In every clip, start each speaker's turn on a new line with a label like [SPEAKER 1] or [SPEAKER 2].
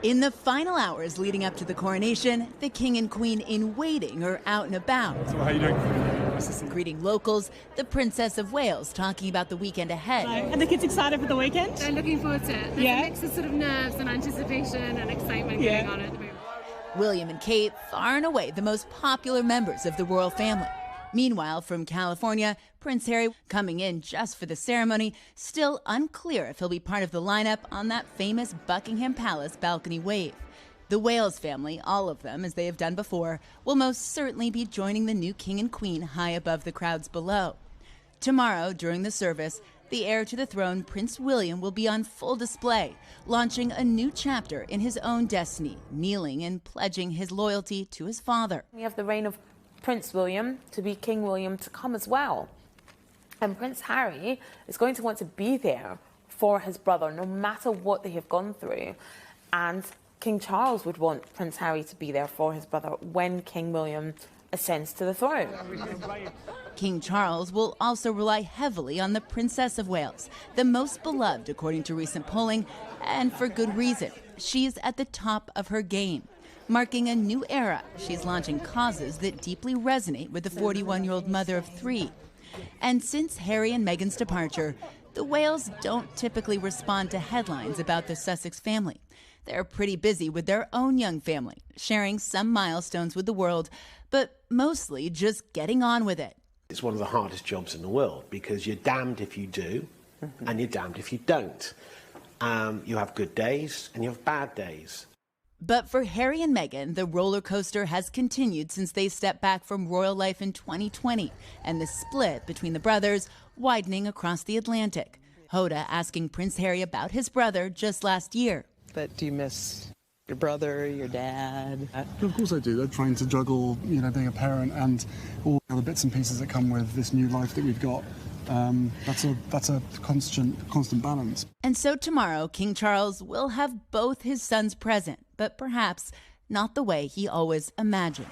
[SPEAKER 1] In the final hours leading up to the coronation, the king and queen in waiting are out and about.
[SPEAKER 2] So how are you doing?
[SPEAKER 1] Greeting locals, the Princess of Wales talking about the weekend ahead.
[SPEAKER 3] And the kids excited for the weekend?
[SPEAKER 4] They're looking forward to it. There's a mix of sort of nerves and anticipation and excitement going on at the moment.
[SPEAKER 1] William and Kate, far and away the most popular members of the royal family. Meanwhile, from California, Prince Harry coming in just for the ceremony, still unclear if he'll be part of the lineup on that famous Buckingham Palace balcony wave. The Wales family, all of them, as they have done before, will most certainly be joining the new king and queen high above the crowds below. Tomorrow, during the service, the heir to the throne, Prince William, will be on full display, launching a new chapter in his own destiny, kneeling and pledging his loyalty to his father.
[SPEAKER 5] We have the reign of Prince William to be King William to come as well. And Prince Harry is going to want to be there for his brother, no matter what they have gone through. And King Charles would want Prince Harry to be there for his brother when King William ascends to the throne.
[SPEAKER 1] King Charles will also rely heavily on the Princess of Wales, the most beloved according to recent polling, and for good reason. She's at the top of her game. Marking a new era, she's launching causes that deeply resonate with the 41-year-old mother of three. And since Harry and Meghan's departure, the Wales don't typically respond to headlines about the Sussex family. They're pretty busy with their own young family, sharing some milestones with the world, but mostly just getting on with it.
[SPEAKER 6] It's one of the hardest jobs in the world because you're damned if you do and you're damned if you don't. You have good days and you have bad days.
[SPEAKER 1] But for Harry and Meghan, the roller coaster has continued since they stepped back from royal life in 2020, and the split between the brothers widening across the Atlantic. Hoda asking Prince Harry about his brother just last year.
[SPEAKER 7] But do you miss your brother, your dad?
[SPEAKER 2] Of course I do. They're trying to juggle, being a parent and all the other bits and pieces that come with this new life that we've got. That's a constant balance.
[SPEAKER 1] And so tomorrow, King Charles will have both his sons present, but perhaps not the way he always imagined.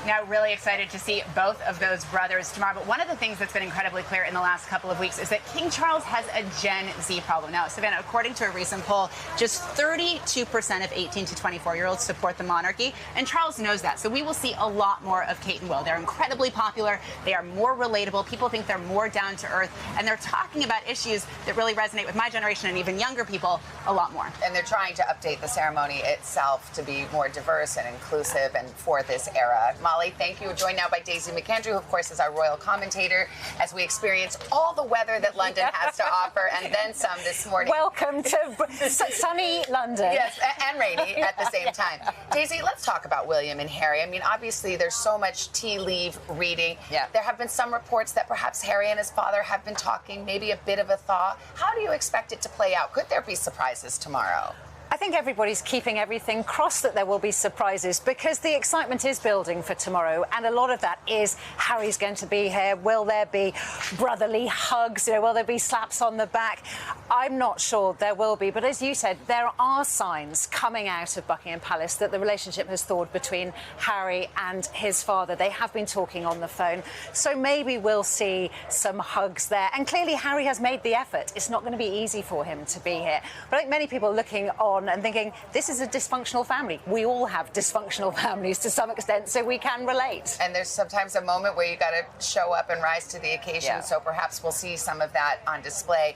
[SPEAKER 8] Now, really excited to see both of those brothers tomorrow. But one of the things that's been incredibly clear in the last couple of weeks is that King Charles has a Gen Z problem. Now, Savannah, according to a recent poll, just 32% of 18 to 24-year-olds support the monarchy, and Charles knows that. So we will see a lot more of Kate and Will. They're incredibly popular. They are more relatable. People think they're more down to earth, and they're talking about issues that really resonate with my generation and even younger people a lot more.
[SPEAKER 9] And they're trying to update the ceremony itself to be more diverse and inclusive and for this era. Molly, thank you. We're joined now by Daisy McAndrew, who, of course, is our royal commentator, as we experience all the weather that London has to offer, and then some this morning.
[SPEAKER 10] Welcome to sunny London.
[SPEAKER 9] Yes, and rainy at the same time. Daisy, let's talk about William and Harry. I mean, obviously, there's so much tea leaf reading.
[SPEAKER 10] Yeah.
[SPEAKER 9] There have been some reports that perhaps Harry and his father have been talking, maybe a bit of a thaw. How do you expect it to play out? Could there be surprises tomorrow?
[SPEAKER 10] I think everybody's keeping everything crossed that there will be surprises because the excitement is building for tomorrow, and a lot of that is Harry's going to be here. Will there be brotherly hugs? Will there be slaps on the back? I'm not sure there will be, but as you said, there are signs coming out of Buckingham Palace that the relationship has thawed between Harry and his father. They have been talking on the phone, so maybe we'll see some hugs there. And clearly Harry has made the effort. It's not going to be easy for him to be here, but I think many people are looking on and thinking, this is a dysfunctional family. We all have dysfunctional families to some extent, so we can relate.
[SPEAKER 9] And there's sometimes a moment where you got to show up and rise to the occasion, so perhaps we'll see some of that on display.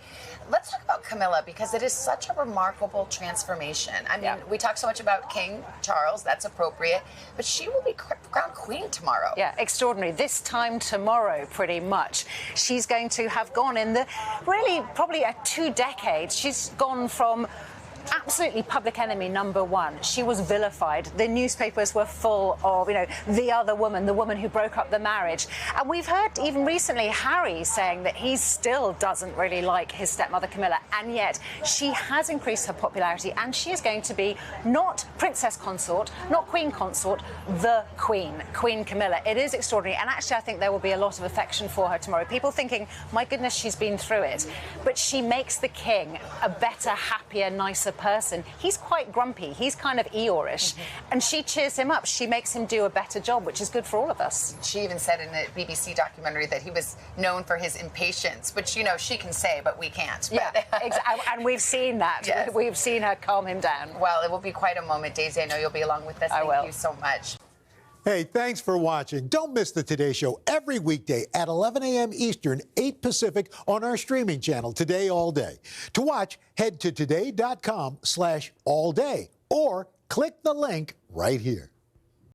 [SPEAKER 9] Let's talk about Camilla, because it is such a remarkable transformation. I mean, we talk so much about King Charles, that's appropriate, but she will be crowned queen tomorrow.
[SPEAKER 10] Yeah, extraordinary. This time tomorrow, pretty much. She's going to have gone in the, really, probably 2 decades. She's gone from absolutely public enemy number one. She was vilified. The newspapers were full of, the other woman, the woman who broke up the marriage. And we've heard even recently Harry saying that he still doesn't really like his stepmother Camilla, and yet she has increased her popularity, and she is going to be not princess consort, not queen consort, the queen, Queen Camilla. It is extraordinary, and actually I think there will be a lot of affection for her tomorrow. People thinking, my goodness, she's been through it, but she makes the king a better, happier, nicer a person. He's quite grumpy. He's kind of Eeyore-ish. And she cheers him up. She makes him do a better job, which is good for all of us.
[SPEAKER 9] She even said in the BBC documentary that he was known for his impatience, which, you know, she can say, but we can't.
[SPEAKER 10] Yeah, exactly. And we've seen that.
[SPEAKER 9] Yes.
[SPEAKER 10] We've seen her calm him down.
[SPEAKER 9] Well, it will be quite a moment, Daisy. I know you'll be along with us. Thank you so much.
[SPEAKER 11] Hey, thanks for watching. Don't miss the Today Show every weekday at 11 a.m. Eastern, 8 Pacific on our streaming channel, Today All Day. To watch, head to today.com/allday or click the link right here.